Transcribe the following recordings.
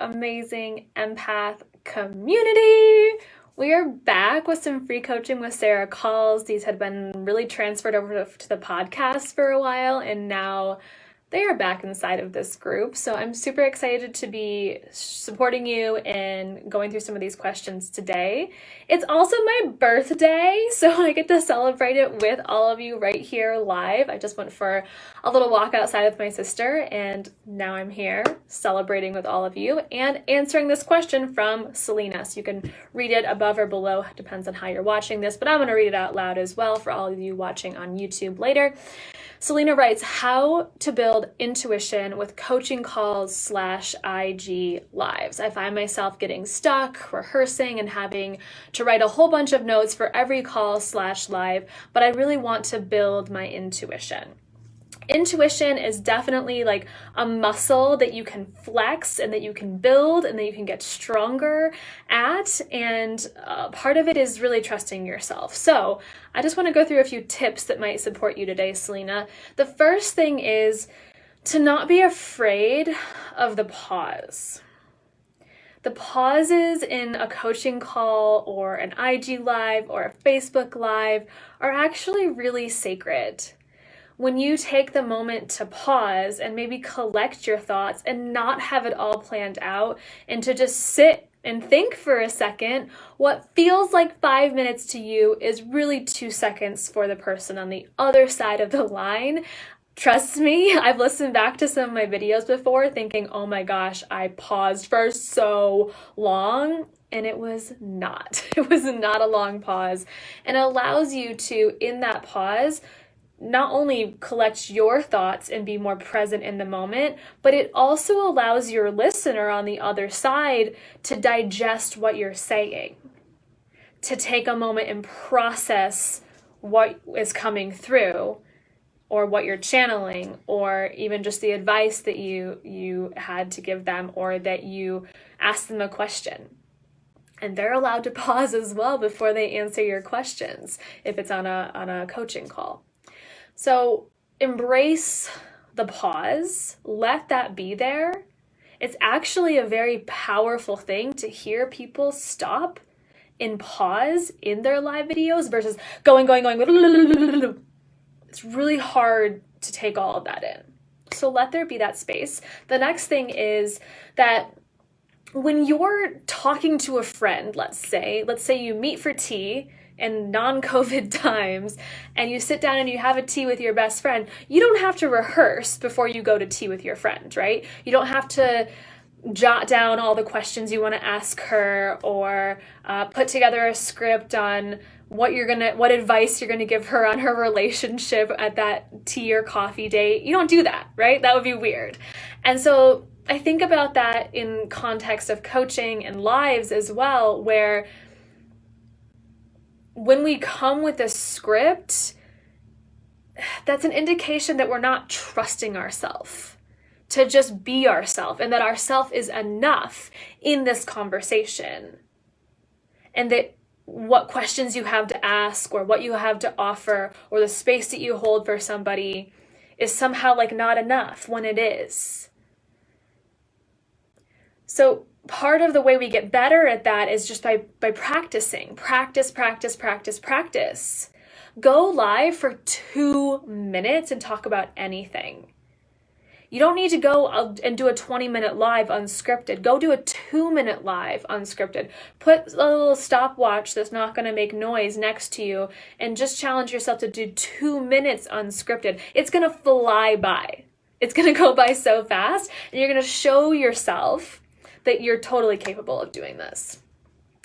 amazing empath community. We are back with some free coaching with Sarah calls. These had been really transferred over to the podcast for a while, and now they are back inside of this group. So I'm super excited to be supporting you and going through some of these questions today. It's also my birthday, so I get to celebrate it with all of you right here live. I just went for a little walk outside with my sister, and now I'm here celebrating with all of you and answering this question from Selena. So you can read it above or below, depends on how you're watching this, but I'm going to read it out loud as well for all of you watching on YouTube later. Selena writes, how to build intuition with coaching calls / IG lives. I find myself getting stuck, rehearsing, and having to write a whole bunch of notes for every call / live, but I really want to build my intuition. Intuition is definitely like a muscle that you can flex and that you can build and that you can get stronger at. And part of it is really trusting yourself. So I just want to go through a few tips that might support you today, Selena. The first thing is to not be afraid of the pause. The pauses in a coaching call or an IG live or a Facebook live are actually really sacred. When you take the moment to pause and maybe collect your thoughts and not have it all planned out and to just sit and think for a second, what feels like 5 minutes to you is really 2 seconds for the person on the other side of the line. Trust me, I've listened back to some of my videos before thinking, oh my gosh, I paused for so long. And it was not. It was not a long pause. And it allows you to, in that pause, not only collect your thoughts and be more present in the moment, but it also allows your listener on the other side to digest what you're saying, to take a moment and process what is coming through or what you're channeling, or even just the advice that you had to give them or that you asked them a question. And they're allowed to pause as well before they answer your questions if it's on a coaching call. So embrace the pause, let that be there. It's actually a very powerful thing to hear people stop and pause in their live videos versus going. It's really hard to take all of that in. So let there be that space. The next thing is that when you're talking to a friend, let's say you meet for tea in non-COVID times, and you sit down and you have a tea with your best friend, you don't have to rehearse before you go to tea with your friend, right? You don't have to jot down all the questions you want to ask her or put together a script on what advice you're gonna give her on her relationship at that tea or coffee date. You don't do that, right? That would be weird. And so I think about that in context of coaching and lives as well, where when we come with a script, that's an indication that we're not trusting ourselves to just be ourselves and that ourself is enough in this conversation. And that what questions you have to ask or what you have to offer or the space that you hold for somebody is somehow like not enough when it is. So part of the way we get better at that is just by practicing. Practice. Go live for 2 minutes and talk about anything. You don't need to go and do a 20-minute live unscripted. Go do a 2-minute live unscripted. Put a little stopwatch that's not going to make noise next to you and just challenge yourself to do 2 minutes unscripted. It's going to fly by. It's going to go by so fast, and you're going to show yourself that you're totally capable of doing this.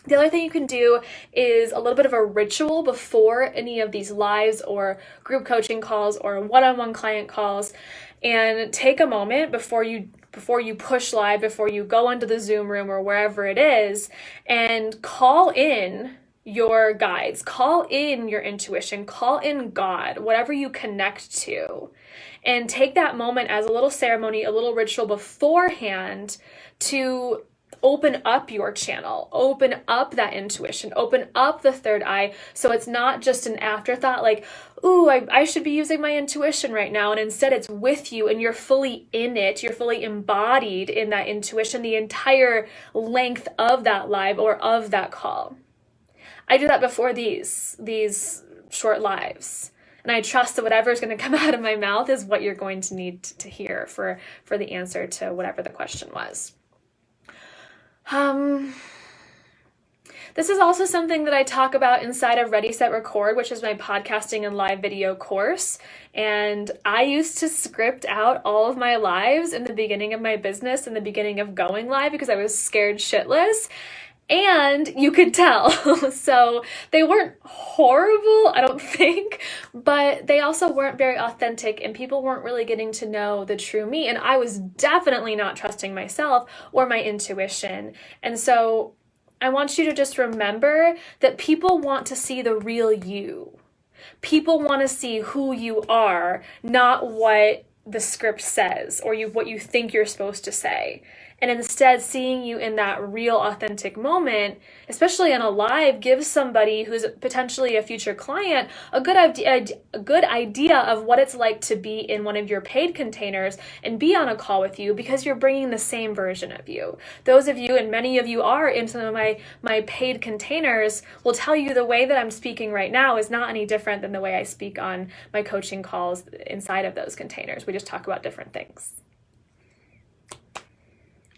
The other thing you can do is a little bit of a ritual before any of these lives or group coaching calls or one-on-one client calls, and take a moment before you push live, before you go into the Zoom room or wherever it is, and call in your guides, call in your intuition, call in God, whatever you connect to, and take that moment as a little ceremony, a little ritual beforehand to open up your channel, open up that intuition, open up the third eye. So it's not just an afterthought like, ooh, I should be using my intuition right now. And instead it's with you and you're fully in it. You're fully embodied in that intuition the entire length of that live or of that call. I do that before these short lives. And I trust that whatever is going to come out of my mouth is what you're going to need to hear for the answer to whatever the question was. This is also something that I talk about inside of Ready, Set, Record, which is my podcasting and live video course. And I used to script out all of my lives in the beginning of my business, in the beginning of going live, because I was scared shitless. And you could tell. So they weren't horrible, I don't think, but they also weren't very authentic and people weren't really getting to know the true me. And I was definitely not trusting myself or my intuition. And so I want you to just remember that people want to see the real you. People want to see who you are, not what the script says or what you think you're supposed to say. And instead, seeing you in that real, authentic moment, especially on a live, gives somebody who's potentially a future client a good idea of what it's like to be in one of your paid containers and be on a call with you, because you're bringing the same version of you. Those of you, and many of you are in some of my paid containers, will tell you the way that I'm speaking right now is not any different than the way I speak on my coaching calls inside of those containers. We just talk about different things.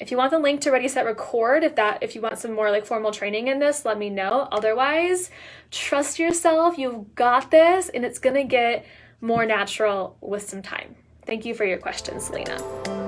If you want the link to Ready, Set, Record, if you want some more like formal training in this, let me know. Otherwise, trust yourself. You've got this, and it's going to get more natural with some time. Thank you for your question, Selena.